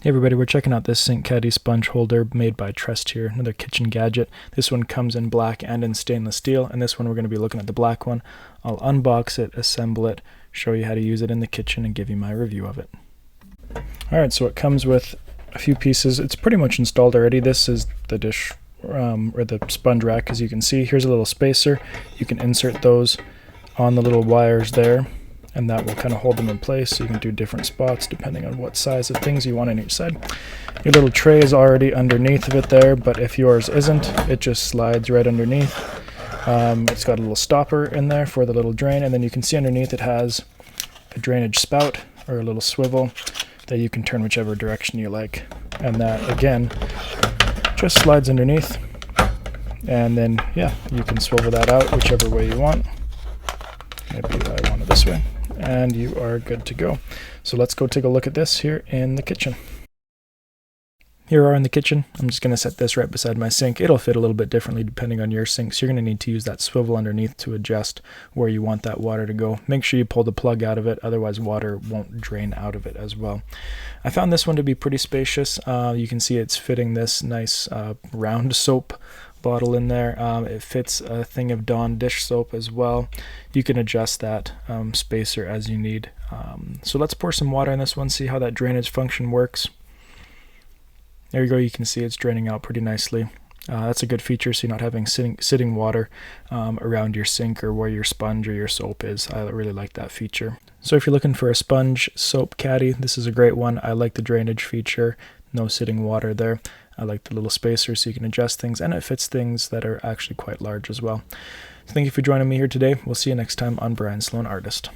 Hey everybody, we're checking out this sink caddy sponge holder made by Trusthere, another kitchen gadget. This one comes in black and in stainless steel, and this one we're going to be looking at the black one. I'll unbox it, assemble it, show you how to use it in the kitchen, and give you my review of it. Alright, so it comes with a few pieces. It's pretty much installed already. This is the dish, or the sponge rack, as you can see. Here's a little spacer. You can insert those on the little wires there, and that will kind of hold them in place, so you can do different spots depending on what size of things you want on each side. Your little tray is already underneath of it there, but if yours isn't, it just slides right underneath. It's got a little stopper in there for the little drain, and then you can see underneath it has a drainage spout or a little swivel that you can turn whichever direction you like, and that again just slides underneath, and then yeah, you can swivel that out whichever way you want. Maybe I want it this way, and you are good to go. So let's go take a look at this here in the kitchen. Here we are in the kitchen. I'm just going to set this right beside my sink. It'll fit a little bit differently depending on your sink, so you're going to need to use that swivel underneath to adjust where you want that water to go. Make sure you pull the plug out of it, otherwise water won't drain out of it as well. I found this one to be pretty spacious. You can see it's fitting this nice round soap bottle in there. It fits a thing of Dawn dish soap as well. You can adjust that spacer as you need. So let's pour some water in this one, see how that drainage function works. There you go, you can see it's draining out pretty nicely. That's a good feature, so you're not having sitting water around your sink or where your sponge or your soap is. I really like that feature. So if you're looking for a sponge soap caddy, this is a great one. I like the drainage feature, no sitting water there. I like the little spacer so you can adjust things, and it fits things that are actually quite large as well. So thank you for joining me here today. We'll see you next time on Brian Sloan Artist.